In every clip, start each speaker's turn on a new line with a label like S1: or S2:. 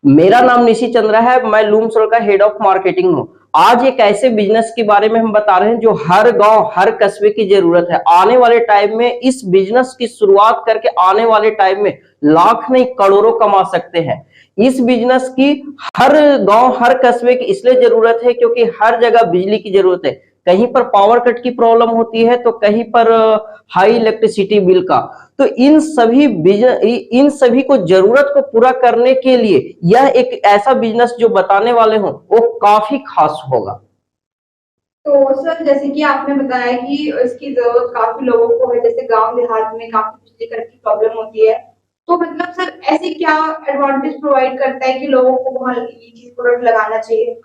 S1: मेरा नाम निशी चंद्रा है। मैं लूम सोलर का हेड ऑफ मार्केटिंग हूँ। आज एक ऐसे बिजनेस के बारे में हम बता रहे हैं जो हर गांव हर कस्बे की जरूरत है। आने वाले टाइम में इस बिजनेस की शुरुआत करके आने वाले टाइम में लाख नहीं करोड़ों कमा सकते हैं। इस बिजनेस की हर गांव हर कस्बे की इसलिए जरूरत है क्योंकि हर जगह बिजली की जरूरत है। कहीं पर पावर कट की प्रॉब्लम होती है तो कहीं पर हाई इलेक्ट्रिसिटी बिल का। तो इन सभी को जरूरत को पूरा करने के लिए यह एक ऐसा बिजनेस जो बताने वाले हो वो काफी खास होगा।
S2: तो सर, जैसे कि आपने बताया कि इसकी जरूरत काफी लोगों को है, जैसे गांव देहात में काफी बिजली कट की प्रॉब्लम होती है। तो मतलब सर, ऐसे क्या एडवांटेज प्रोवाइड करता है कि लोगों को वहां ये चीज प्रोडक्ट लगाना चाहिए?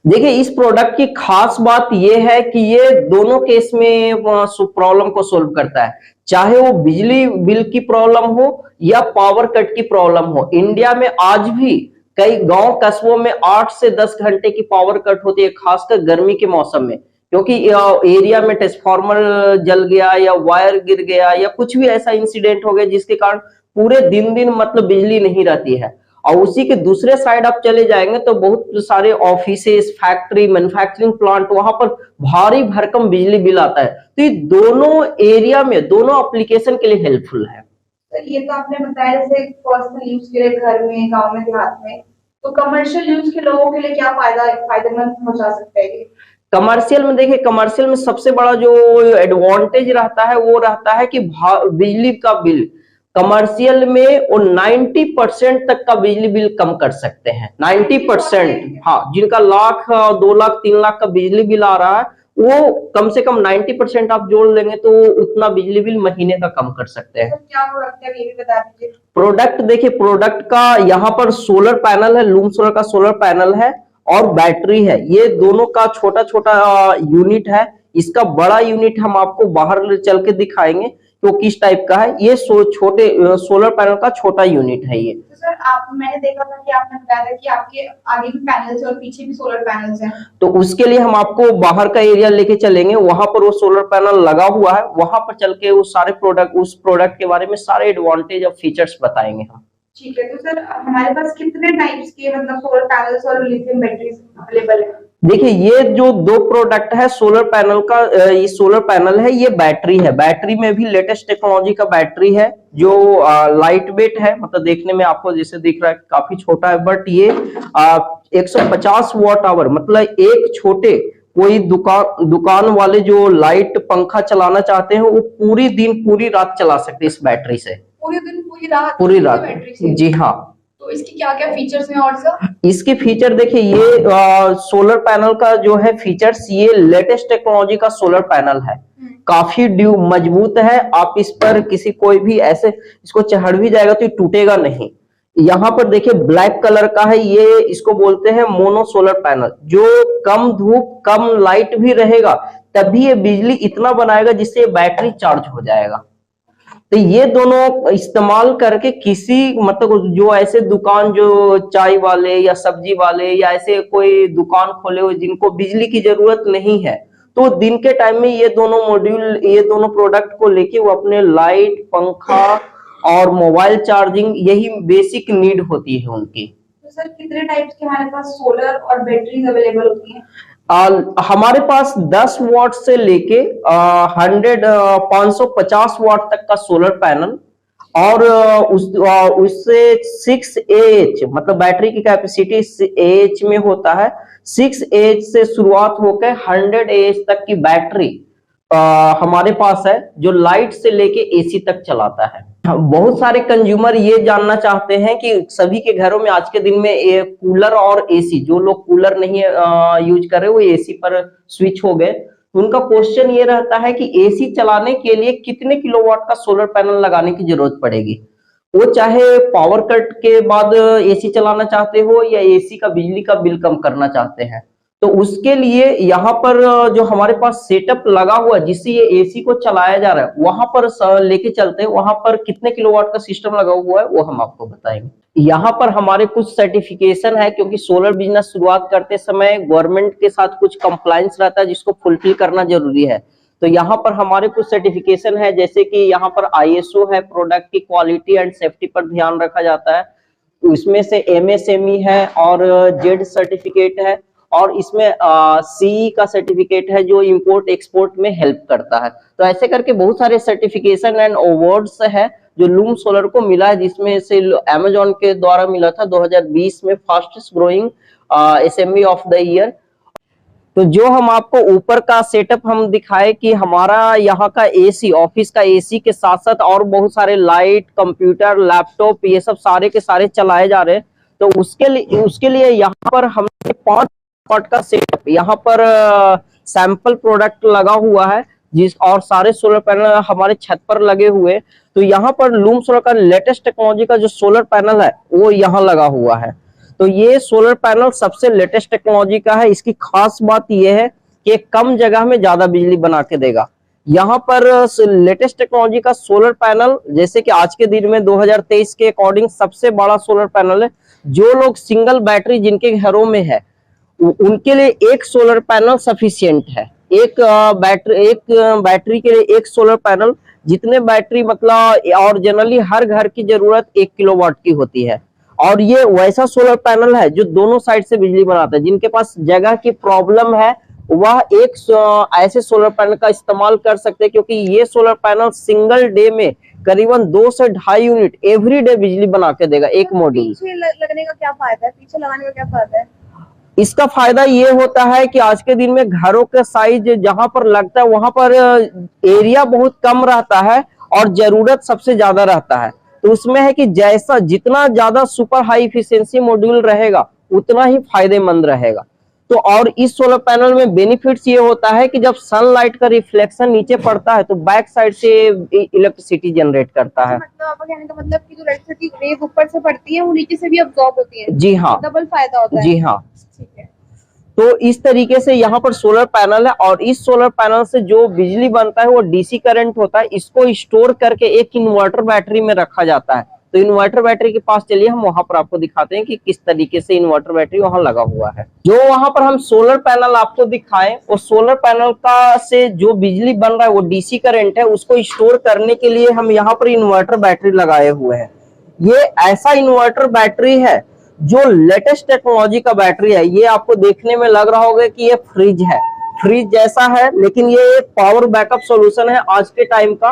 S1: देखिए, इस प्रोडक्ट की खास बात यह है कि ये दोनों केस में प्रॉब्लम को सोल्व करता है, चाहे वो बिजली बिल की प्रॉब्लम हो या पावर कट की प्रॉब्लम हो। इंडिया में आज भी कई गांव कस्बों में 8 से 10 घंटे की पावर कट होती है, खासकर गर्मी के मौसम में, क्योंकि एरिया में ट्रांसफार्मर जल गया या वायर गिर गया या कुछ भी ऐसा इंसिडेंट हो गया जिसके कारण पूरे दिन दिन मतलब बिजली नहीं रहती है। और उसी के दूसरे साइड आप चले जाएंगे तो बहुत सारे ऑफिसेस, फैक्ट्री, मैन्युफैक्चरिंग प्लांट, वहां पर भारी भरकम बिजली बिल आता है। तो ये दोनों एरिया में दोनों एप्लीकेशन के लिए हेल्पफुल है।
S2: सर, ये तो आपने बताया जैसे पर्सनल यूज के लिए घर में, गांव में, देहात में। तो कमर्शियल यूज के लोगों के लिए क्या फायदेमंद पहुंचा सकता है ये?
S1: कमर्शियल में देखिए, कमर्शियल में सबसे बड़ा जो एडवांटेज रहता है वो रहता है कि बिजली का बिल कमर्शियल में वो 90% तक का बिजली बिल कम कर सकते हैं। 90%, हाँ, जिनका लाख 2 लाख 3 लाख का बिजली बिल आ रहा है वो कम से कम 90% आप जोड़ लेंगे तो उतना बिजली बिल महीने का कम कर सकते हैं।
S2: क्या प्रोडक्ट है ये भी बता दीजिए।
S1: प्रोडक्ट देखिए, प्रोडक्ट का यहाँ पर सोलर पैनल है, लूम सोलर का सोलर पैनल है और बैटरी है। ये दोनों का छोटा छोटा यूनिट है। इसका बड़ा यूनिट हम आपको बाहर चल के दिखाएंगे तो किस टाइप का है। ये छोटे सोलर पैनल का छोटा यूनिट है ये।
S2: तो सर, मैंने देखा था कि आपने बताया था कि आपके आगे भी पैनल्स है और पीछे भी सोलर पैनल्स हैं।
S1: तो उसके लिए हम आपको बाहर का एरिया लेके चलेंगे, वहां पर वो सोलर पैनल लगा हुआ है, वहां पर चल के उस प्रोडक्ट के बारे में सारे एडवांटेज और फीचर्स बताएंगे हम।
S2: ठीक है। तो सर, हमारे पास कितने टाइप्स के मतलब सोलर पैनल्स और लिथियम बैटरीज अवेलेबल है?
S1: देखिए, ये जो दो प्रोडक्ट है सोलर पैनल का, ये सोलर पैनल है, ये बैटरी है। बैटरी में भी लेटेस्ट टेक्नोलॉजी का बैटरी है जो लाइट वेट है, मतलब देखने में आपको जैसे दिख रहा है काफी छोटा है, बट ये 150 वॉट आवर, मतलब एक छोटे कोई दुकान वाले जो लाइट पंखा चलाना चाहते हैं वो पूरी दिन पूरी रात चला सकते हैं इस बैटरी से।
S2: पूरी दिन
S1: पूरी रात
S2: बैटरी से?
S1: जी हाँ।
S2: तो इसकी क्या क्या फीचर्स हैं और सर?
S1: इसके फीचर देखिए, ये सोलर पैनल का जो है फीचर्स, ये लेटेस्ट टेक्नोलॉजी का सोलर पैनल है। काफी मजबूत है। आप इस पर कोई भी ऐसे इसको चढ़ भी जाएगा तो ये टूटेगा नहीं। यहाँ पर देखिए ब्लैक कलर का है, ये इसको बोलते हैं मोनो सोलर पैनल, जो कम धूप कम लाइट भी रहेगा तभी ये बिजली इतना बनाएगा जिससे बैटरी चार्ज हो जाएगा। तो ये दोनों इस्तेमाल करके किसी मतलब जो ऐसे दुकान, जो चाय वाले या सब्जी वाले या ऐसे कोई दुकान खोले हुए जिनको बिजली की जरूरत नहीं है, तो दिन के टाइम में ये दोनों प्रोडक्ट को लेके वो अपने लाइट, पंखा और मोबाइल चार्जिंग, यही बेसिक नीड होती है उनकी।
S2: तो सर, कितने टाइप्स के हमारे पास सोलर और बैटरीज अवेलेबल होती हैं?
S1: हमारे पास 10 वॉट से लेके 550 वॉट तक का सोलर पैनल और उससे 6 AH, मतलब बैटरी की कैपेसिटी AH में होता है। 6 AH से शुरुआत होकर 100 AH तक की बैटरी हमारे पास है, जो लाइट से लेके एसी तक चलाता है। बहुत सारे कंज्यूमर ये जानना चाहते हैं कि सभी के घरों में आज के दिन में कूलर और एसी, जो लोग कूलर नहीं यूज कर रहे वो एसी पर स्विच हो गए, तो उनका क्वेश्चन ये रहता है कि एसी चलाने के लिए कितने किलोवाट का सोलर पैनल लगाने की जरूरत पड़ेगी। वो चाहे पावर कट के बाद एसी चलाना चाहते हो या एसी का बिजली का बिल कम करना चाहते हैं, तो उसके लिए यहाँ पर जो हमारे पास सेटअप लगा हुआ है जिससे ये एसी को चलाया जा रहा है, वहां पर लेके चलते हैं। वहां पर कितने किलोवाट का सिस्टम लगा हुआ है वो हम आपको बताएंगे। यहाँ पर हमारे कुछ सर्टिफिकेशन है, क्योंकि सोलर बिजनेस शुरुआत करते समय गवर्नमेंट के साथ कुछ कंप्लायंस रहता है जिसको फुलफिल करना जरूरी है। तो यहाँ पर हमारे कुछ सर्टिफिकेशन है, जैसे कि यहाँ पर ISO है, प्रोडक्ट की क्वालिटी एंड सेफ्टी पर ध्यान रखा जाता है। उसमें से MSME है और जेड सर्टिफिकेट है और इसमें CE का सर्टिफिकेट है जो इंपोर्ट एक्सपोर्ट में हेल्प करता है। तो ऐसे करके बहुत सारे सर्टिफिकेशन एंड अवार्ड्स है जो लूम सोलर को मिला है, जिसमें से अमेजॉन के द्वारा मिला था 2020 में fastest growing SME of the year. तो जो हम आपको ऊपर का सेटअप हम दिखाए कि हमारा यहाँ का AC, ऑफिस का AC के साथ साथ और बहुत सारे लाइट, कंप्यूटर, लैपटॉप, ये सब सारे के सारे चलाए जा रहे हैं। तो उसके लिए यहाँ पर हमने 5 पार्ट का सेटअप, यहाँ पर सैंपल प्रोडक्ट लगा हुआ है जिस और सारे सोलर पैनल हमारे छत पर लगे हुए। तो यहाँ पर लूम सोलर का लेटेस्ट टेक्नोलॉजी का जो सोलर पैनल है वो यहाँ लगा हुआ है। तो ये सोलर पैनल सबसे लेटेस्ट टेक्नोलॉजी का है। इसकी खास बात यह है कि कम जगह में ज्यादा बिजली बना के देगा। यहाँ पर लेटेस्ट टेक्नोलॉजी का सोलर पैनल, जैसे कि आज के दिन में 2023 के अकॉर्डिंग सबसे बड़ा सोलर पैनल है। जो लोग सिंगल बैटरी जिनके घरों में है उनके लिए एक सोलर पैनल सफिशियंट है। एक बैटरी के लिए एक सोलर पैनल, जितने बैटरी मतलब, और जनरली हर घर की जरूरत 1 किलोवाट की होती है। और ये वैसा सोलर पैनल है जो दोनों साइड से बिजली बनाता है। जिनके पास जगह की प्रॉब्लम है वह एक ऐसे सोलर पैनल का इस्तेमाल कर सकते हैं, क्योंकि ये सोलर पैनल सिंगल डे में करीबन 2 से 2.5 यूनिट एवरी डे बिजली बना के देगा एक मॉड्यूल।
S2: पीछे लगने का क्या फायदा है, पीछे लगाने का क्या फायदा है?
S1: इसका फायदा ये होता है कि आज के दिन में घरों का साइज जहां पर लगता है वहां पर एरिया बहुत कम रहता है और जरूरत सबसे ज्यादा रहता है। तो उसमें है कि जैसा जितना ज्यादा सुपर हाई इफिशिएंसी मॉड्यूल रहेगा उतना ही फायदेमंद रहेगा। तो और इस सोलर पैनल में बेनिफिट्स ये होता है कि जब सनलाइट का रिफ्लेक्शन नीचे पड़ता है तो बैक साइड से इलेक्ट्रिसिटी जनरेट करता है।
S2: मतलब आपका कहने का मतलब कि जो इलेक्ट्रिसिटी वेव ऊपर से पड़ती है वो नीचे से भी अब्सॉर्ब होती है।
S1: जी हाँ,
S2: डबल फायदा होता है।
S1: जी हाँ।
S2: ठीक है।
S1: तो इस तरीके से यहाँ पर सोलर पैनल है और इस सोलर पैनल से जो बिजली बनता है वो DC करंट होता है। इसको स्टोर करके एक इन्वर्टर बैटरी में रखा जाता है। तो इन्वर्टर बैटरी के पास चलिए, हम वहां पर आपको दिखाते हैं कि किस तरीके से इन्वर्टर बैटरी वहां लगा हुआ है। जो वहां पर हम सोलर पैनल आपको दिखाएं, वो सोलर पैनल का से जो बिजली बन रहा है वो DC करंट है, उसको स्टोर करने के लिए हम यहाँ पर इन्वर्टर बैटरी लगाए हुए हैं। ये ऐसा इन्वर्टर बैटरी है जो लेटेस्ट टेक्नोलॉजी का बैटरी है। ये आपको देखने में लग रहा होगा कि ये फ्रिज है, फ्रिज जैसा है, लेकिन ये एक पावर बैकअप सॉल्यूशन है आज के टाइम का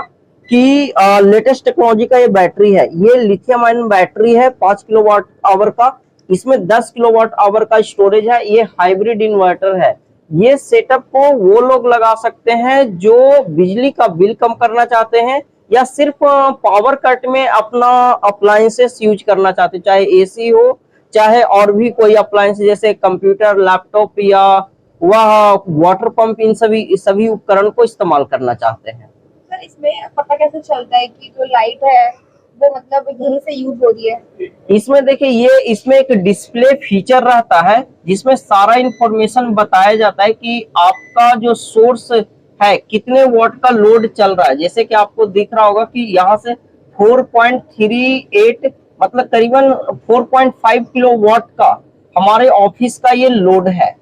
S1: कि लेटेस्ट टेक्नोलॉजी का ये बैटरी है। ये लिथियम आयन बैटरी है 5 किलोवाट आवर का। इसमें 10 किलोवाट आवर का स्टोरेज है। ये हाइब्रिड इन्वर्टर है। ये सेटअप को वो लोग लगा सकते हैं जो बिजली का बिल कम करना चाहते हैं या सिर्फ पावर कट में अपना अप्लायंसेस यूज करना चाहते हैं, चाहे AC हो चाहे और भी कोई अप्लायंस जैसे कंप्यूटर, लैपटॉप या वह वाटर पंप, इन सभी उपकरण को इस्तेमाल करना चाहते हैं।
S2: सर इसमें पता कैसे चलता है कि जो लाइट है वो मतलब यहीं से यूज हो रही है?
S1: इसमें देखिए, इसमें एक डिस्प्ले फीचर रहता है जिसमें सारा इंफॉर्मेशन बताया जाता है कि आपका जो सोर्स है कितने वॉट का लोड चल रहा है। जैसे कि आपको दिख रहा होगा कि यहाँ से 4.38 मतलब करीबन 4.5 किलोवाट का हमारे ऑफिस का ये लोड है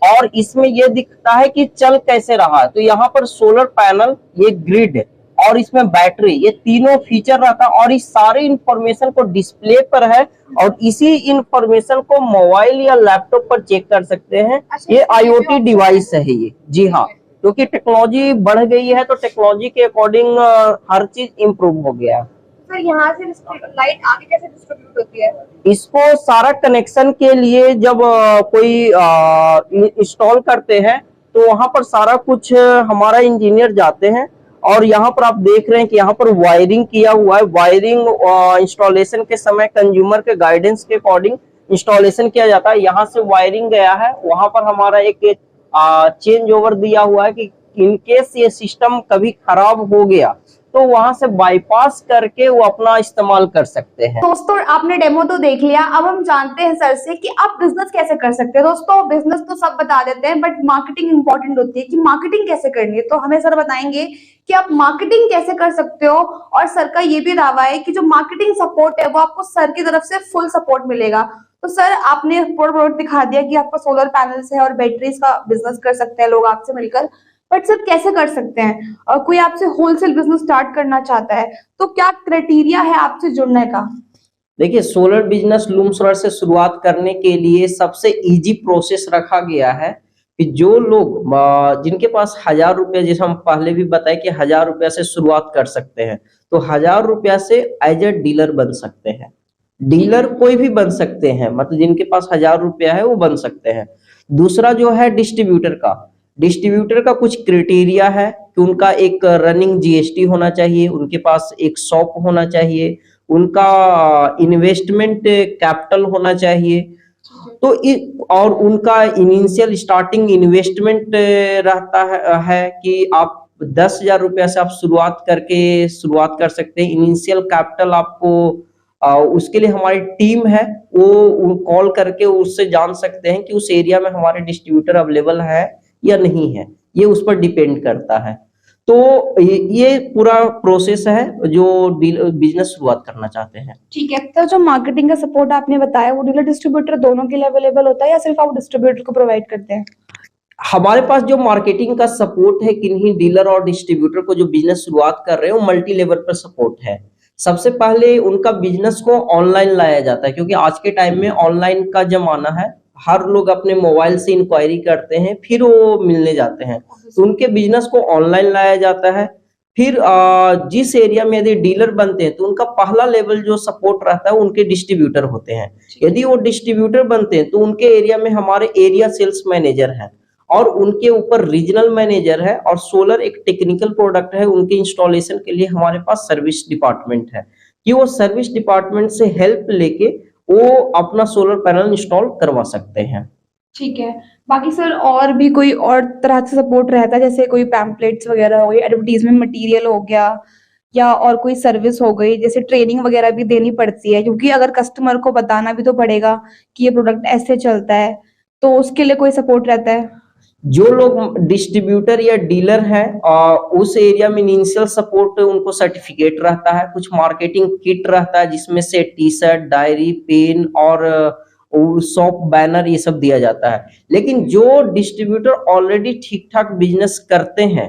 S1: और इसमें ये दिखता है कि चल कैसे रहा है। तो यहाँ पर सोलर पैनल, ये ग्रिड और इसमें बैटरी, ये तीनों फीचर रहता है और इस सारे इंफॉर्मेशन को डिस्प्ले पर है और इसी इंफॉर्मेशन को मोबाइल या लैपटॉप पर चेक कर सकते हैं। ये IoT डिवाइस है ये। जी हाँ, क्योंकि टेक्नोलॉजी बढ़ गई है तो टेक्नोलॉजी के अकॉर्डिंग हर चीज इम्प्रूव हो गया है।
S2: सर यहाँ से लाइट आगे कैसे डिस्ट्रीब्यूट होती है? इसको
S1: सारा कनेक्शन के लिए जब कोई इंस्टॉल करते हैं तो वहां पर सारा कुछ हमारा इंजीनियर जाते हैं और यहाँ पर आप देख रहे हैं कि यहाँ पर वायरिंग किया हुआ है। वायरिंग इंस्टॉलेशन के समय कंज्यूमर के गाइडेंस के अकॉर्डिंग इंस्टॉलेशन किया जाता है। यहाँ से वायरिंग गया है, वहां पर हमारा एक चेंज ओवर दिया हुआ है कि इनकेस ये सिस्टम कभी खराब हो गया तो वहां से बाईपास करके वो अपना इस्तेमाल कर सकते हैं।
S2: दोस्तों आपने डेमो तो देख लिया, अब हम जानते हैं सर से कि आप बिजनेस कैसे कर सकते हैं। दोस्तों बिजनेस तो सब बता देते हैं बट मार्केटिंग इंपॉर्टेंट होती है कि मार्केटिंग कैसे करनी है। तो हमें सर बताएंगे कि आप मार्केटिंग कैसे कर सकते हो और सर का ये भी दावा है कि जो मार्केटिंग सपोर्ट है वो आपको सर की तरफ से फुल सपोर्ट मिलेगा। तो सर आपने प्रोडक्ट दिखा दिया कि आपका सोलर पैनल्स है और बैटरीज का बिजनेस कर सकते हैं लोग आपसे मिलकर, बट सर कैसे कर सकते हैं? और कोई आपसे होलसेल बिजनेस स्टार्ट करना चाहता है तो क्या क्राइटेरिया है आपसे जुड़ने का?
S1: देखिए, सोलर बिजनेस लूम सोलर से शुरुआत करने के लिए सबसे इजी प्रोसेस रखा गया है कि जो लोग जिनके पास 1000 रुपया, जैसे हम पहले भी बताए कि 1000 रुपया से शुरुआत कर सकते हैं, तो 1000 रुपया से एज ए डीलर बन सकते हैं। डीलर कोई भी बन सकते हैं, मतलब जिनके पास 1000 रुपया है वो बन सकते हैं। दूसरा जो है डिस्ट्रीब्यूटर का कुछ क्राइटेरिया है कि उनका एक रनिंग जीएसटी होना चाहिए, उनके पास एक शॉप होना चाहिए, उनका इन्वेस्टमेंट कैपिटल होना चाहिए, तो और उनका इनिशियल स्टार्टिंग इन्वेस्टमेंट रहता है कि आप 10,000 रुपया से आप शुरुआत कर सकते हैं। इनिशियल कैपिटल आपको उसके लिए हमारी टीम है, वो कॉल करके उससे जान सकते हैं कि उस एरिया में हमारे डिस्ट्रीब्यूटर अवेलेबल है या नहीं है, ये उस पर डिपेंड करता है। तो ये पूरा प्रोसेस है जो बिजनेस शुरुआत करना चाहते हैं।
S2: ठीक है, तो जो मार्केटिंग का सपोर्ट आपने बताया वो डीलर डिस्ट्रीब्यूटर दोनों के लिए अवेलेबल होता है या सिर्फ आप डिस्ट्रीब्यूटर को प्रोवाइड करते हैं?
S1: हमारे पास जो मार्केटिंग का सपोर्ट है किन्हीं डीलर और डिस्ट्रीब्यूटर को जो बिजनेस शुरुआत कर रहे हैं, वो मल्टी लेवल पर सपोर्ट है। सबसे पहले उनका बिजनेस को ऑनलाइन लाया जाता है, क्योंकि आज के टाइम में ऑनलाइन का जमाना है, हर लोग अपने मोबाइल से इंक्वायरी करते हैं फिर वो मिलने जाते हैं, तो उनके बिजनेस को ऑनलाइन लाया जाता है। फिर जिस एरिया में यदि डीलर बनते हैं तो उनका पहला लेवल जो सपोर्ट रहता है उनके डिस्ट्रीब्यूटर होते हैं। यदि वो डिस्ट्रीब्यूटर बनते हैं तो उनके एरिया में हमारे एरिया सेल्स मैनेजर हैं और उनके ऊपर रीजनल मैनेजर है, और सोलर एक टेक्निकल प्रोडक्ट है, उनके इंस्टॉलेशन के लिए हमारे पास सर्विस डिपार्टमेंट है कि वो सर्विस डिपार्टमेंट से हेल्प लेके वो अपना सोलर पैनल इंस्टॉल करवा सकते हैं।
S2: ठीक है, बाकी सर और भी कोई और तरह से सपोर्ट रहता है, जैसे कोई पैम्पलेट्स वगैरह हो गई, एडवर्टीजमेंट मटेरियल हो गया, या और कोई सर्विस हो गई, जैसे ट्रेनिंग वगैरह भी देनी पड़ती है, क्योंकि अगर कस्टमर को बताना भी तो पड़ेगा कि ये प्रोडक्ट ऐसे चलता है, तो उसके लिए कोई सपोर्ट रहता है?
S1: जो लोग डिस्ट्रीब्यूटर या डीलर है उस एरिया में इनिशियल सपोर्ट उनको सर्टिफिकेट रहता है, कुछ मार्केटिंग किट रहता है जिसमें से टी शर्ट, डायरी, पेन और शॉप बैनर ये सब दिया जाता है। लेकिन जो डिस्ट्रीब्यूटर ऑलरेडी ठीक ठाक बिजनेस करते हैं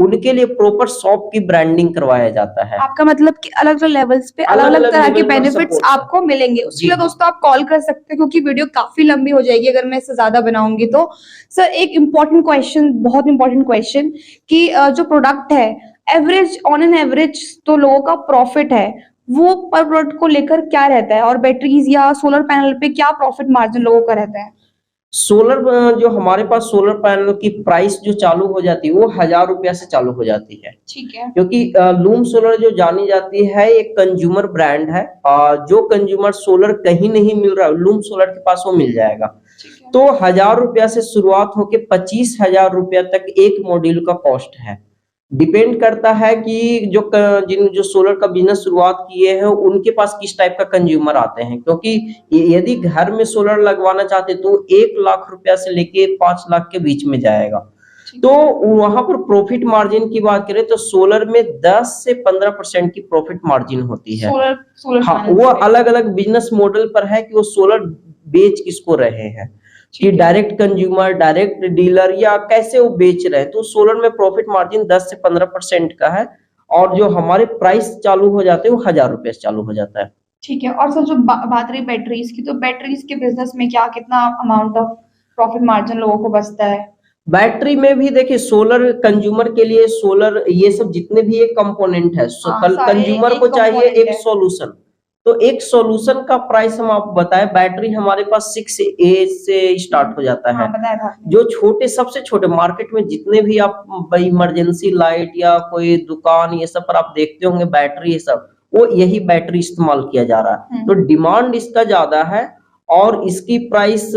S1: उनके लिए प्रॉपर शॉप की ब्रांडिंग करवाया जाता है।
S2: आपका मतलब कि अलग अलग लेवल्स पे अलग अलग तरह के बेनिफिट्स आपको मिलेंगे। उसके लिए दोस्तों आप कॉल कर सकते हैं, क्योंकि वीडियो काफी लंबी हो जाएगी अगर मैं इससे ज्यादा बनाऊंगी तो। सर एक इम्पोर्टेंट क्वेश्चन, बहुत इंपॉर्टेंट क्वेश्चन, कि जो प्रोडक्ट है एवरेज ऑन एन एवरेज तो लोगों का प्रॉफिट है वो पर प्रोडक्ट को लेकर क्या रहता है, और बैटरीज या सोलर पैनल पे क्या प्रॉफिट मार्जिन लोगों का रहता है?
S1: सोलर जो हमारे पास सोलर पैनल की प्राइस जो चालू हो जाती है वो 1000 रुपया से चालू हो जाती है।
S2: ठीक है,
S1: क्योंकि लूम सोलर जो जानी जाती है एक कंज्यूमर ब्रांड है, जो कंज्यूमर सोलर कहीं नहीं मिल रहा लूम सोलर के पास वो मिल जाएगा। तो 1000 रुपया से शुरुआत होके 25,000 रुपया तक एक मॉड्यूल का कॉस्ट है। डिपेंड करता है कि जो सोलर का बिजनेस शुरुआत किए हैं उनके पास किस टाइप का कंज्यूमर आते हैं, क्योंकि यदि घर में सोलर लगवाना चाहते तो 1 लाख रुपया से लेके 5 लाख के बीच में जाएगा। तो वहां पर प्रॉफिट मार्जिन की बात करें तो सोलर में 10 से 15% की प्रॉफिट मार्जिन होती है।
S2: सोलर
S1: हाँ, वो अलग अलग बिजनेस मॉडल पर है कि वो सोलर बेच किसको रहे हैं, कि डायरेक्ट कंज्यूमर, डायरेक्ट डीलर, या कैसे वो बेच रहे हैं। तो सोलर में प्रॉफिट मार्जिन 10 से 15% का है, और जो हमारे प्राइस चालू हो जाते हैं वो 1000 रुपए से चालू हो जाता है।
S2: ठीक है, और सर जो बात रही बैटरीज की, तो बैटरीज के बिजनेस में क्या कितना अमाउंट ऑफ प्रॉफिट मार्जिन लोगों को बचता है?
S1: बैटरी में भी देखिए सोलर कंज्यूमर के लिए सोलर ये सब जितने भी एक कंपोनेंट है, कंज्यूमर को चाहिए एक सॉल्यूशन, तो एक सॉल्यूशन का प्राइस हम आपको बताएं, बैटरी हमारे पास 6A से स्टार्ट हो जाता है। जो छोटे सबसे छोटे मार्केट में जितने भी आप इमरजेंसी लाइट या कोई दुकान ये सब पर आप देखते होंगे बैटरी, ये सब वो यही बैटरी इस्तेमाल किया जा रहा है। तो डिमांड इसका ज्यादा है और इसकी प्राइस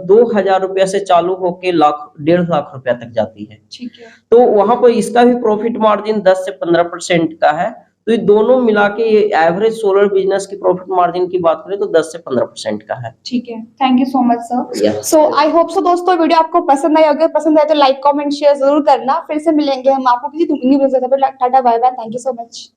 S1: 2000 रुपया से चालू होके 1.5 लाख रुपया तक जाती है।
S2: ठीक है,
S1: तो वहां पर इसका भी प्रॉफिट मार्जिन 10 से 15% का है। तो ये दोनों मिला के एवरेज सोलर बिजनेस की प्रॉफिट मार्जिन की बात करें तो 10 से 15% का है।
S2: ठीक है, thank you so much sir. So I hope so दोस्तों वीडियो आपको पसंद आई, अगर पसंद आए तो लाइक कमेंट शेयर जरूर करना। फिर से मिलेंगे हम आपको किसी दूसरी वीडियो में। Tata bye bye, thank you so much.